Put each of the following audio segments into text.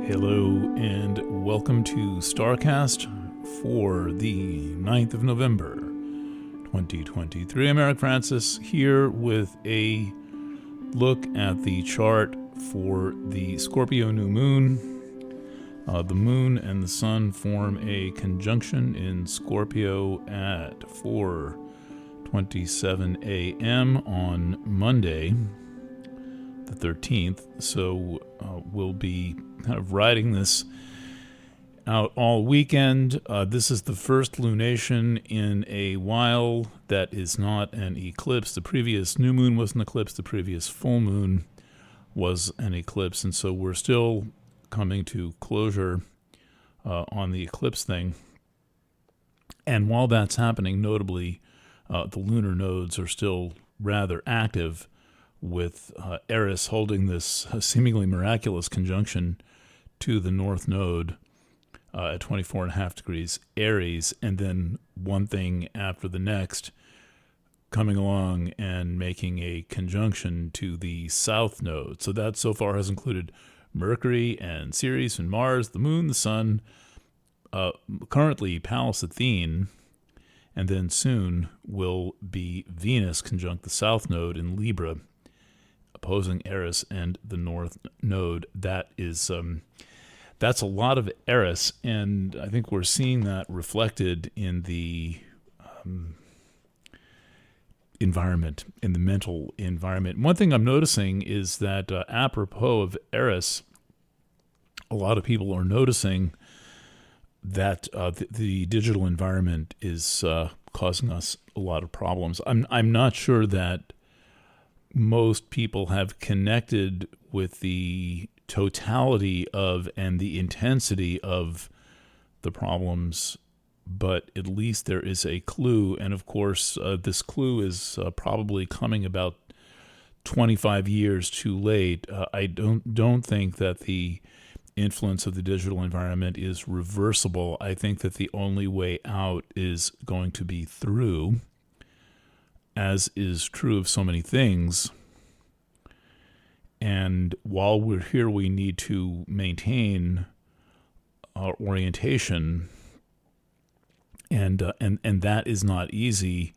Hello and welcome to STARCAST for the 9th of November, 2023. I'm Eric Francis here with a look at the chart for the Scorpio new moon. The moon and the sun form a conjunction in Scorpio at 4:27 a.m. on Monday, the 13th. So we'll be kind of riding this out all weekend. This is the first lunation in a while that is not an eclipse. The previous new moon was an eclipse. The previous full moon was an eclipse. And so we're still coming to closure on the eclipse thing. And while that's happening, notably, the lunar nodes are still rather active, with Eris holding this seemingly miraculous conjunction to the North Node at 24.5 degrees Aries, and then one thing after the next coming along and making a conjunction to the South Node. So that so far has included Mercury and Ceres and Mars, the Moon, the Sun, currently Pallas Athene, and then soon will be Venus conjunct the South Node in Libra, opposing Eris and the North Node. That's a lot of Eris, and I think we're seeing that reflected in the environment, in the mental environment. One thing I'm noticing is that apropos of Eris, a lot of people are noticing that the digital environment is causing us a lot of problems. I'm not sure that most people have connected with the totality of and the intensity of the problems, but at least there is a clue. And of course, this clue is probably coming about 25 years too late. I don't think that the influence of the digital environment is reversible. I think that the only way out is going to be through, as is true of so many things. And while we're here, we need to maintain our orientation, and that is not easy,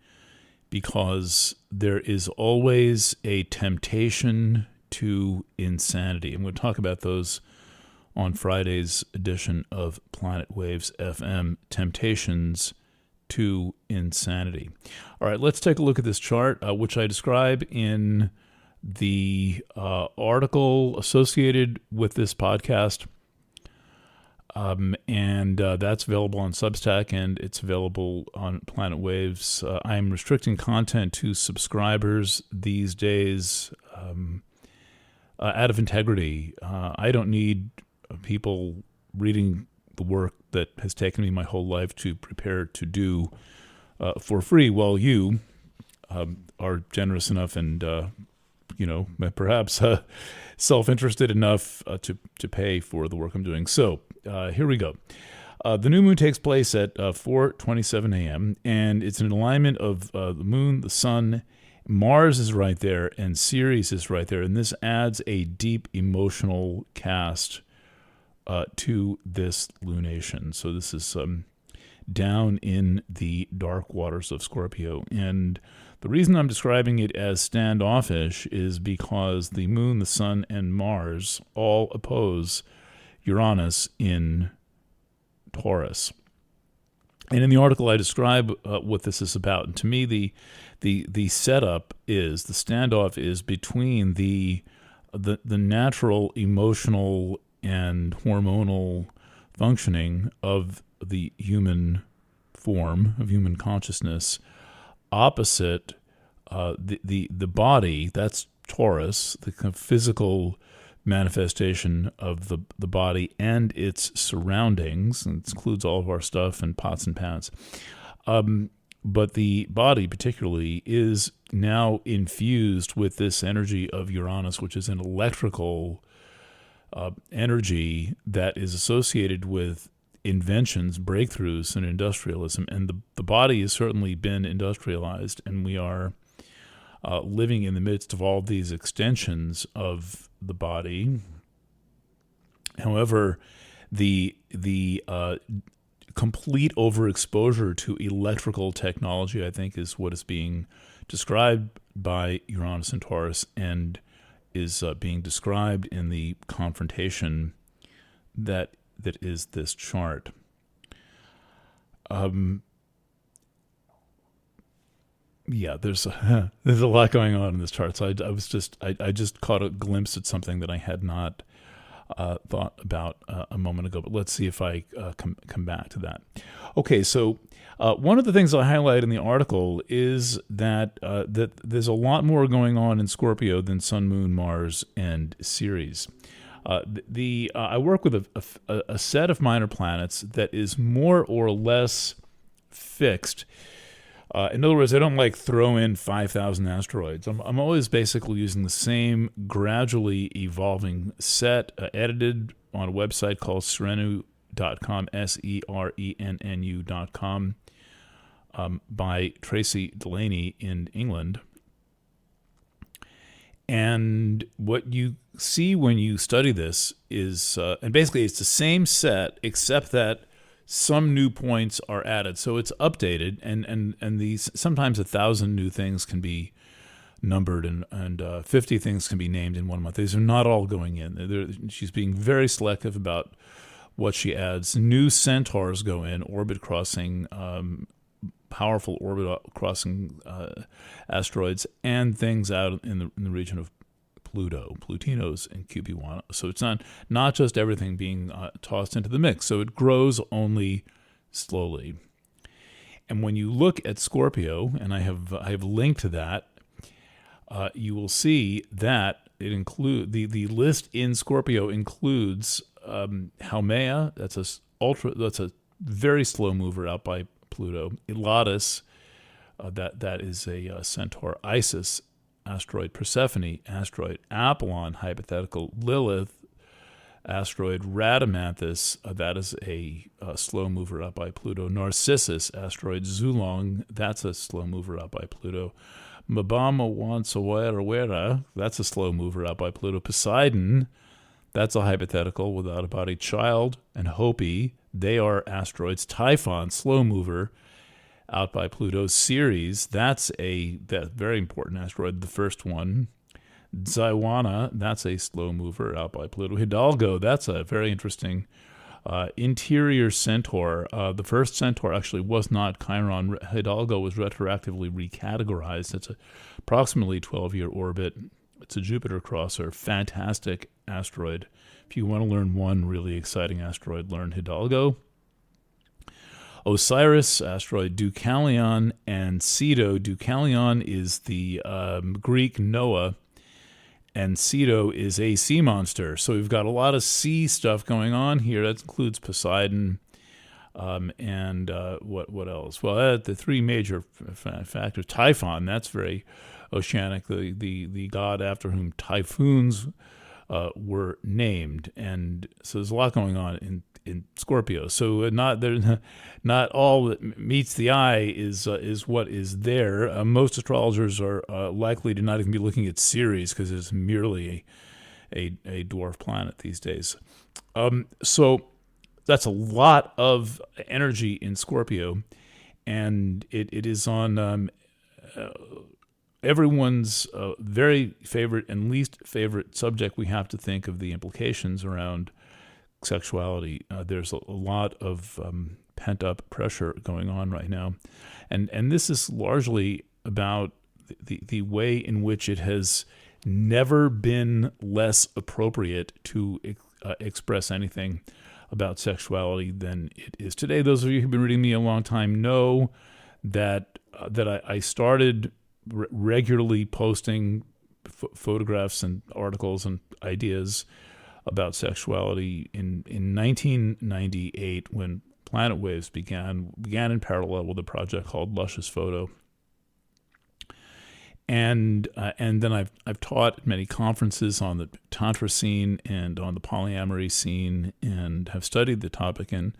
because there is always a temptation to insanity. And we'll talk about those on Friday's edition of Planet Waves FM, Temptations to Insanity. All right, let's take a look at this chart, which I describe in the article associated with this podcast. And that's available on Substack, and it's available on Planet Waves. I'm restricting content to subscribers these days out of integrity. I don't need people reading the work that has taken me my whole life to prepare to do for free, while you are generous enough and perhaps self-interested enough to pay for the work I'm doing. So here we go. The new moon takes place at 4:27 a.m., and it's an alignment of the moon, the sun, Mars is right there, and Ceres is right there, and this adds a deep emotional cast to this lunation. So this is down in the dark waters of Scorpio. And the reason I'm describing it as standoffish is because the moon, the sun, and Mars all oppose Uranus in Taurus. And in the article, I describe what this is about. And to me, the setup is, the standoff is between the natural emotional and hormonal functioning of the human form, of human consciousness, opposite the body, that's Taurus, the kind of physical manifestation of the body and its surroundings, and it includes all of our stuff and pots and pans. But the body particularly is now infused with this energy of Uranus, which is an electrical energy that is associated with inventions, breakthroughs in industrialism. And the body has certainly been industrialized, and we are living in the midst of all these extensions of the body However, the complete overexposure to electrical technology, I think, is what is being described by Uranus and Taurus, and is being described in the confrontation that is this chart. Yeah, there's a lot going on in this chart. So I just caught a glimpse at something that I had not thought about a moment ago. But let's see if I come back to that. Okay, so one of the things I highlight in the article is that that there's a lot more going on in Scorpio than Sun, Moon, Mars, and Ceres. I work with a set of minor planets that is more or less fixed. In other words, I don't throw in 5,000 asteroids. I'm always basically using the same gradually evolving set, edited on a website called Serennu.com, SERENNU.com, by Tracy Delaney in England. And what you see when you study this is, and basically it's the same set, except that some new points are added. So it's updated, and these sometimes 1,000 new things can be numbered, and 50 things can be named in 1 month. These are not all going in. She's being very selective about what she adds. New centaurs go in, orbit crossing, powerful orbit crossing asteroids, and things out in the region of Pluto, Plutinos, and Cubewanos. So it's not just everything being tossed into the mix. So it grows only slowly. And when you look at Scorpio, and I have linked to that, you will see that it the list in Scorpio includes Haumea. That's a very slow mover out by Pluto. Elatus, that is a centaur. Isis, asteroid. Persephone, asteroid. Apollon, hypothetical. Lilith, asteroid. Rhadamanthus, that is a slow mover up by Pluto. Narcissus, asteroid. Zulong, that's a slow mover up by Pluto. Mabama Wansawera, that's a slow mover up by Pluto. Poseidon, that's a hypothetical without a body. Child and Hopi, they are asteroids. Typhon, slow mover out by Pluto. Ceres, that's that very important asteroid, the first one. Ziwana, that's a slow mover out by Pluto. Hidalgo, that's a very interesting interior centaur. The first centaur actually was not Chiron. Hidalgo was retroactively recategorized. It's approximately 12-year orbit. It's a Jupiter crosser. Fantastic asteroid. If you want to learn one really exciting asteroid, learn Hidalgo. Osiris, asteroid Deucalion, and Ceto. Deucalion is the Greek Noah, and Ceto is a sea monster. So we've got a lot of sea stuff going on here. That includes Poseidon, and what else? Well, the three major factors. Typhon, that's very oceanic, the god after whom typhoons were named. And so there's a lot going on in Scorpio. So not all that meets the eye is what is there. Most astrologers are likely to not even be looking at Ceres because it's merely a dwarf planet these days. So that's a lot of energy in Scorpio, and it is on everyone's very favorite and least favorite subject. We have to think of the implications around sexuality. There's a lot of pent-up pressure going on right now, and this is largely about the way in which it has never been less appropriate to express anything about sexuality than it is today. Those of you who've been reading me a long time know that I started regularly posting photographs and articles and ideas about sexuality in 1998 when Planet Waves began in parallel with a project called Luscious Photo. And then I've taught at many conferences on the Tantra scene and on the polyamory scene, and have studied the topic, and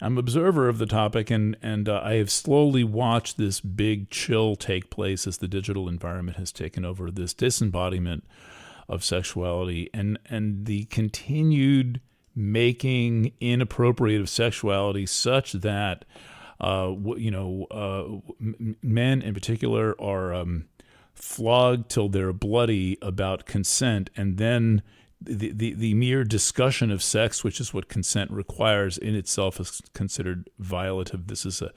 I'm an observer of the topic, and I have slowly watched this big chill take place as the digital environment has taken over, this disembodiment of sexuality, and the continued making inappropriate of sexuality such that men in particular are flogged till they're bloody about consent, and then the mere discussion of sex, which is what consent requires, in itself is considered violative. This is a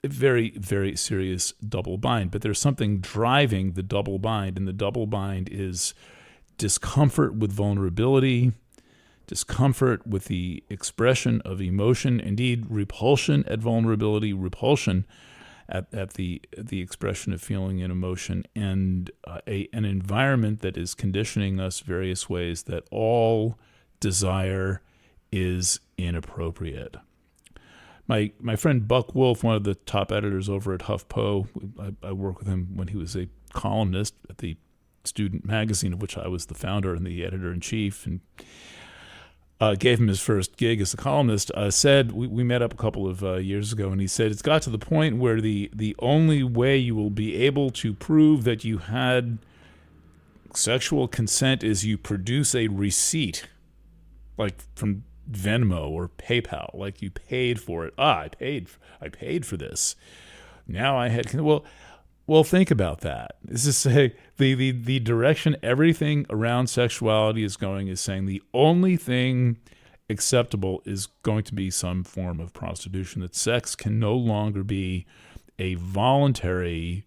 very, very serious double bind. But there's something driving the double bind, and the double bind is discomfort with vulnerability, discomfort with the expression of emotion, indeed repulsion at vulnerability, repulsion at the expression of feeling and emotion, and an environment that is conditioning us various ways that all desire is inappropriate. My friend Buck Wolf, one of the top editors over at HuffPo, I worked with him when he was a columnist at the student magazine of which I was the founder and the editor-in-chief, and gave him his first gig as a columnist, said, we met up a couple of years ago, and he said, it's got to the point where the only way you will be able to prove that you had sexual consent is you produce a receipt, like from Venmo or PayPal, like you paid for it. I paid for this. Now I had, well, think about that. This is say the direction everything around sexuality is going is saying the only thing acceptable is going to be some form of prostitution, that sex can no longer be a voluntary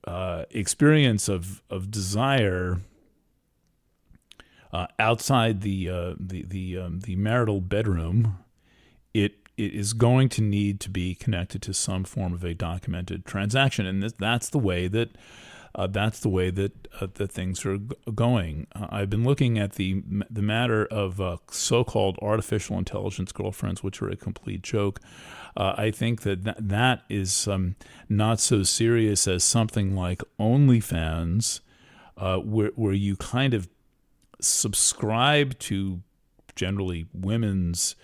experience of desire outside the marital bedroom. It is going to need to be connected to some form of a documented transaction, and that's the way that things are going. I've been looking at the matter of so-called artificial intelligence girlfriends, which are a complete joke. I think that is not so serious as something like OnlyFans, where you kind of subscribe to generally women's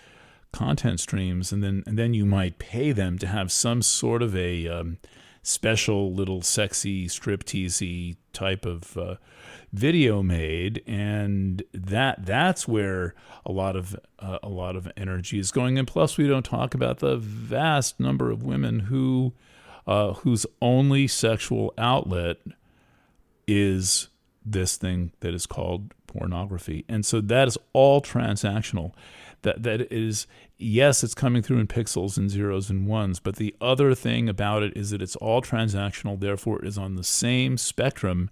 content streams, and then you might pay them to have some sort of a special little sexy stripteasy type of video made, and that's where a lot of energy is going. And plus, we don't talk about the vast number of women whose only sexual outlet is this thing that is called pornography. And so that is all transactional. That is, yes, it's coming through in pixels and zeros and ones, but the other thing about it is that it's all transactional, therefore it is on the same spectrum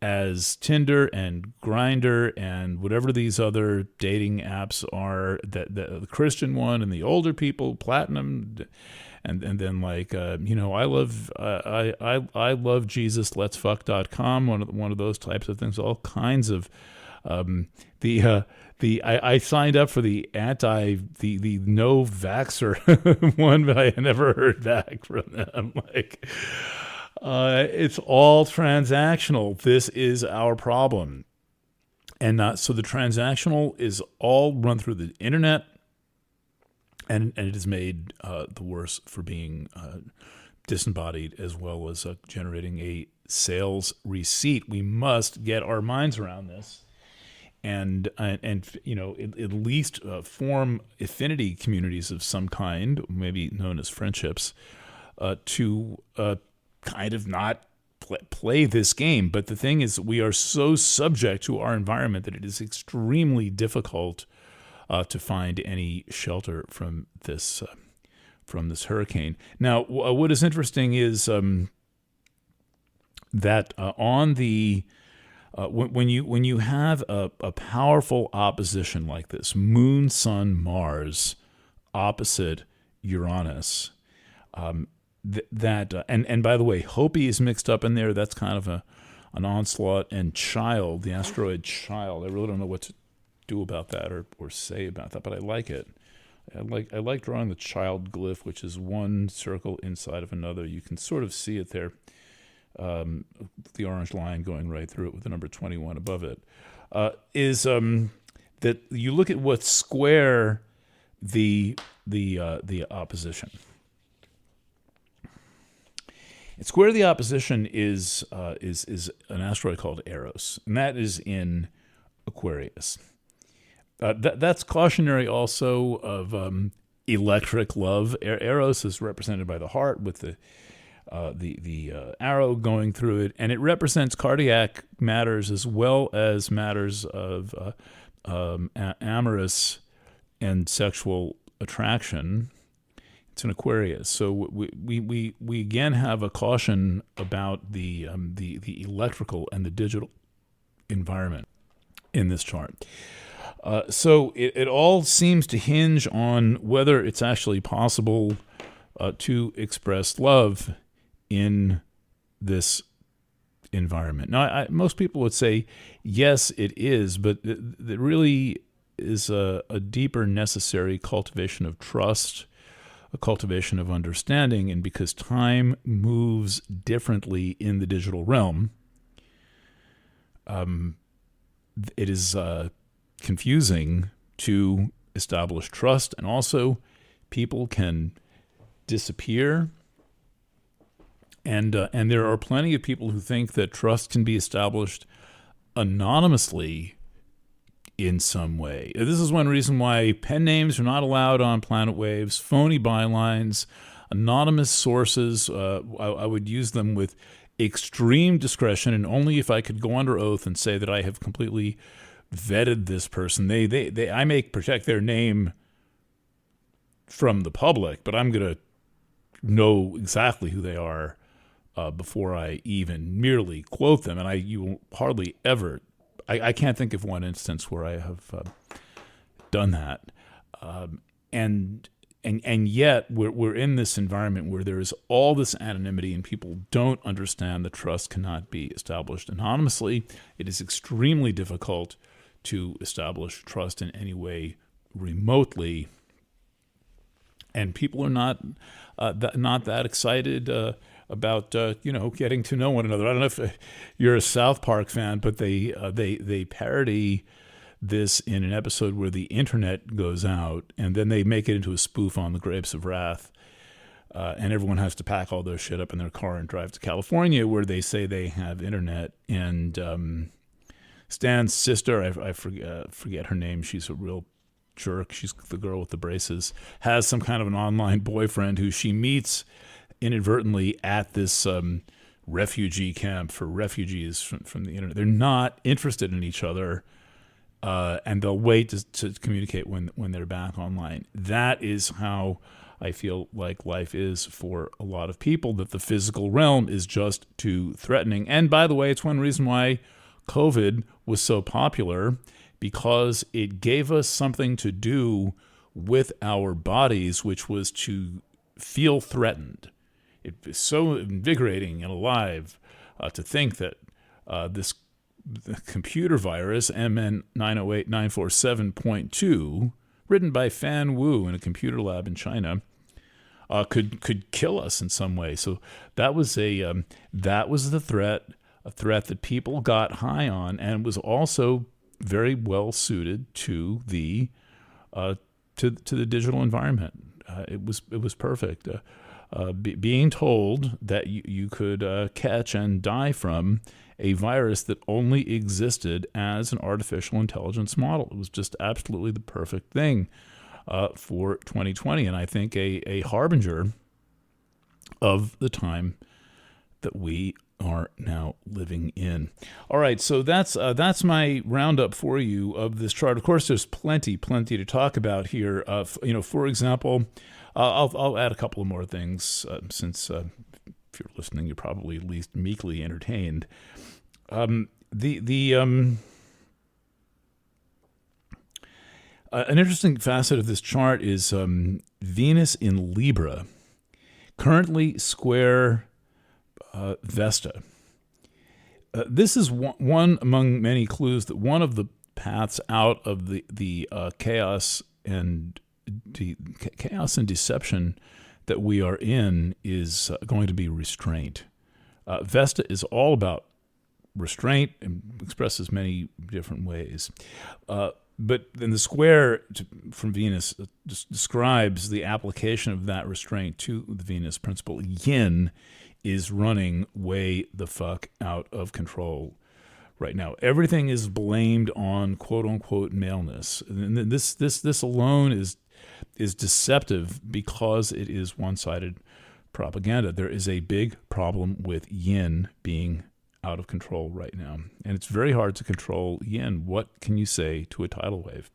as Tinder and Grindr and whatever these other dating apps are, that the Christian one and the older people, Platinum, and then like I love Jesus, let's fuck.com, one of those types of things, all kinds of I signed up for the no vaxxer one, but I never heard back from them. It's all transactional. This is our problem. And so the transactional is all run through the internet, and it is made the worse for being disembodied, as well as generating a sales receipt. We must get our minds around this. And at least form affinity communities of some kind, maybe known as friendships, to kind of not play this game. But the thing is, we are so subject to our environment that it is extremely difficult to find any shelter from this hurricane. Now, what is interesting is that on the when you have a powerful opposition like this, Moon, Sun, Mars, opposite Uranus, and by the way, Hopi is mixed up in there. That's kind of an onslaught, and Child, the asteroid Child. I really don't know what to do about that or say about that, but I like it. I like drawing the Child glyph, which is one circle inside of another. You can sort of see it there. The orange line going right through it with the number 21 above it, is that you look at what's square the opposition. And square the opposition is an asteroid called Eros, and that is in Aquarius. That's cautionary also of electric love. Eros is represented by the heart with the arrow going through it, and it represents cardiac matters as well as matters of amorous and sexual attraction. It's an Aquarius, so we again have a caution about the electrical and the digital environment in this chart. So it all seems to hinge on whether it's actually possible to express love in this environment. Now, most people would say, yes, it is, but there really is a deeper necessary cultivation of trust, a cultivation of understanding, and because time moves differently in the digital realm, it is confusing to establish trust, and also people can disappear. And there are plenty of people who think that trust can be established anonymously in some way. This is one reason why pen names are not allowed on Planet Waves, phony bylines, anonymous sources. I would use them with extreme discretion, and only if I could go under oath and say that I have completely vetted this person. I may protect their name from the public, but I'm going to know exactly who they are before I even merely quote them. And you will hardly ever, I can't think of one instance where I have done that. And yet we're in this environment where there is all this anonymity, and people don't understand that trust cannot be established anonymously. It is extremely difficult to establish trust in any way remotely, and people are not that excited about getting to know one another. I don't know if you're a South Park fan, but they parody this in an episode where the internet goes out, and then they make it into a spoof on the Grapes of Wrath, and everyone has to pack all their shit up in their car and drive to California, where they say they have internet. And Stan's sister, I forget her name. She's a real jerk. She's the girl with the braces. Has some kind of an online boyfriend who she meets inadvertently at this refugee camp for refugees from the internet. They're not interested in each other, and they'll wait to communicate when they're back online. That is how I feel like life is for a lot of people, that the physical realm is just too threatening. And by the way, it's one reason why COVID was so popular, because it gave us something to do with our bodies, which was to feel threatened. It was so invigorating and alive to think that this computer virus, MN 908947.2, written by Fan Wu in a computer lab in China, could kill us in some way. So that was the threat, a threat that people got high on, and was also very well suited to the digital environment. It was perfect. Being told that you could catch and die from a virus that only existed as an artificial intelligence model. It was just absolutely the perfect thing for 2020, and I think a harbinger of the time that we are now living in. All right, so that's my roundup for you of this chart. Of course, there's plenty to talk about here. For example, I'll add a couple of more things since if you're listening, you're probably at least meekly entertained. An interesting facet of this chart is Venus in Libra, currently square Vesta. This is one among many clues that one of the paths out of the chaos and deception that we are in is going to be restraint. Vesta is all about restraint and expresses many different ways. But then the square from Venus describes the application of that restraint to the Venus principle. Yin is running way the fuck out of control right now. Everything is blamed on quote-unquote maleness. And this alone is deceptive because it is one-sided propaganda. There is a big problem with yin being out of control right now. And it's very hard to control yin. What can you say to a tidal wave?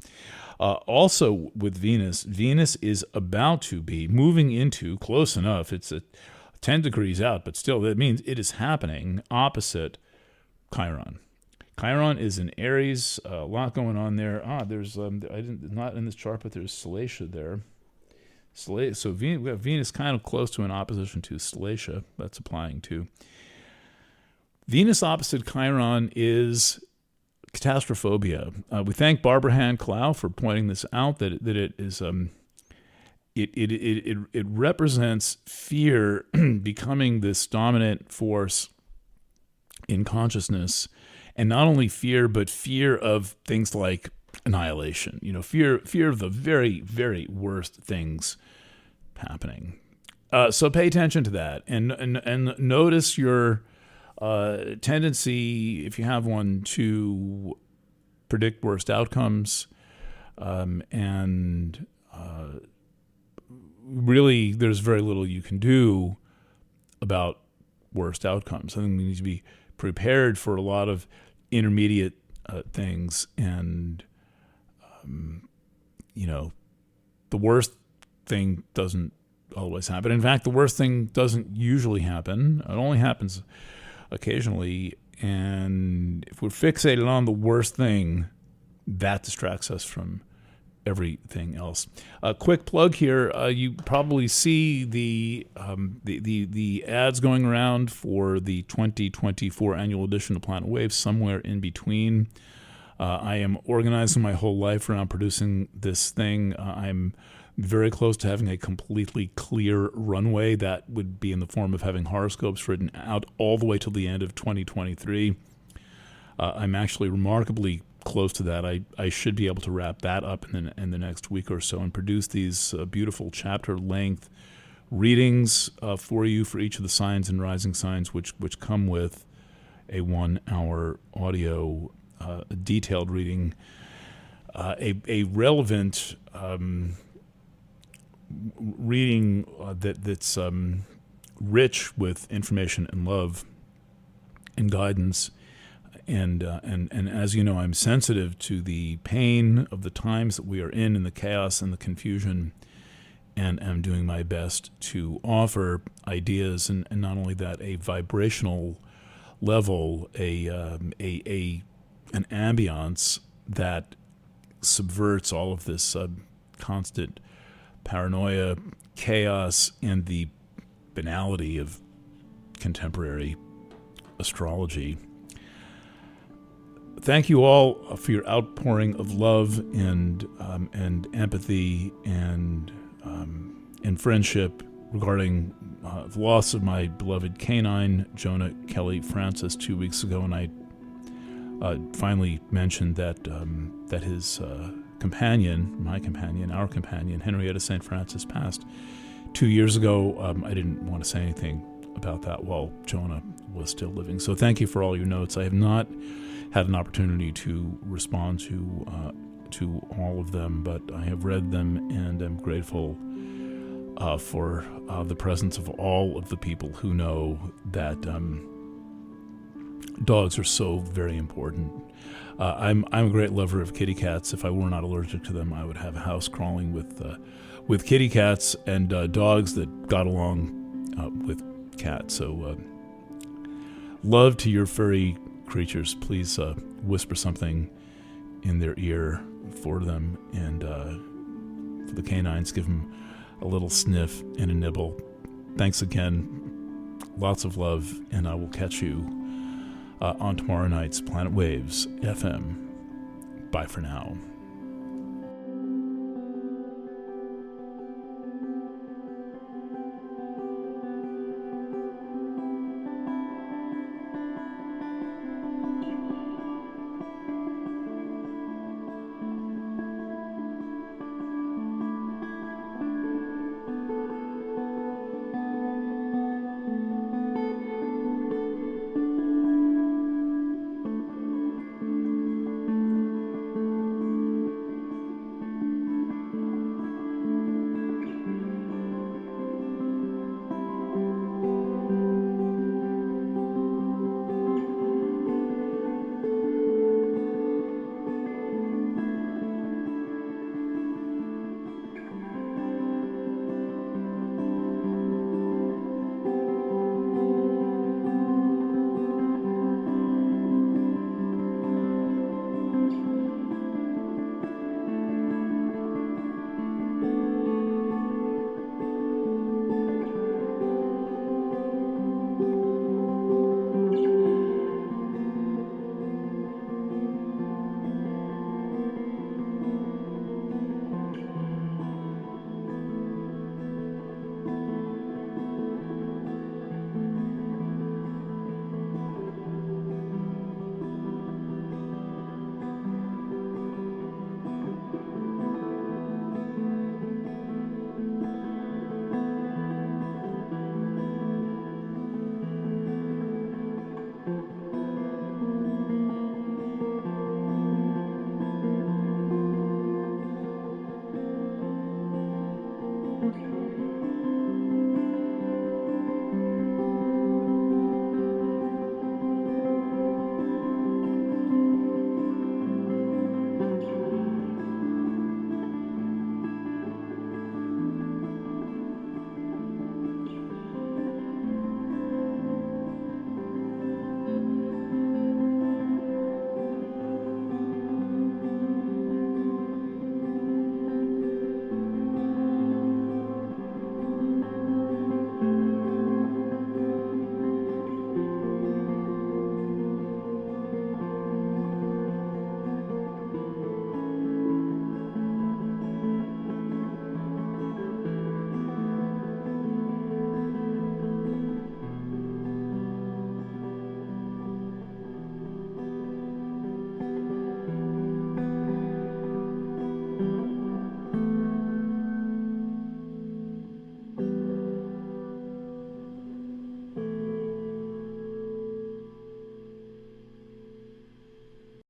Also with Venus is about to be moving into, close enough, it's 10 degrees out, but still that means it is happening opposite Chiron. Chiron is in Aries, a lot going on there. There's not in this chart, but there's Salacia there. So we have Venus kind of close to an opposition to Salacia. That's applying to. Venus opposite Chiron is catastrophobia. We thank Barbara Hand-Clow for pointing this out, that it is it represents fear becoming this dominant force in consciousness, and not only fear, but fear of things like annihilation. Fear of the very, very worst things happening. So pay attention to that, and notice your tendency, if you have one, to predict worst outcomes, and really, there's very little you can do about worst outcomes. I think we need to be prepared for a lot of intermediate things, and the worst thing doesn't always happen. In fact, the worst thing doesn't usually happen. It only happens occasionally, and if we're fixated on the worst thing, that distracts us from everything else. A quick plug here: you probably see the ads going around for the 2024 annual edition of Planet Waves. Somewhere in between, I am organizing my whole life around producing this thing. I'm very close to having a completely clear runway that would be in the form of having horoscopes written out all the way till the end of 2023. I'm actually remarkably close to that. I should be able to wrap that up in the next week or so and produce these beautiful chapter-length readings for you for each of the signs and rising signs, which come with a 1-hour audio detailed reading, a relevant reading that's rich with information and love and guidance. And as you know, I'm sensitive to the pain of the times that we are in and the chaos and the confusion, and I'm doing my best to offer ideas, and not only that, a vibrational level, an ambiance that subverts all of this constant paranoia, chaos, and the banality of contemporary astrology. Thank you all for your outpouring of love and empathy and friendship regarding the loss of my beloved canine, Jonah Kelly Francis, 2 weeks ago, and I finally mentioned that his our companion, Henrietta St. Francis, passed 2 years ago. I didn't want to say anything about that while Jonah was still living. So thank you for all your notes. I have not had an opportunity to respond to all of them, but I have read them, and I'm grateful for the presence of all of the people who know that dogs are so very important. I'm a great lover of kitty cats. If I were not allergic to them, I would have a house crawling with kitty cats and dogs that got along with cats. So love to your furry creatures. Please whisper something in their ear for them, and for the canines, give them a little sniff and a nibble. Thanks again. Lots of love, and I will catch you on tomorrow night's Planet Waves FM. Bye for now.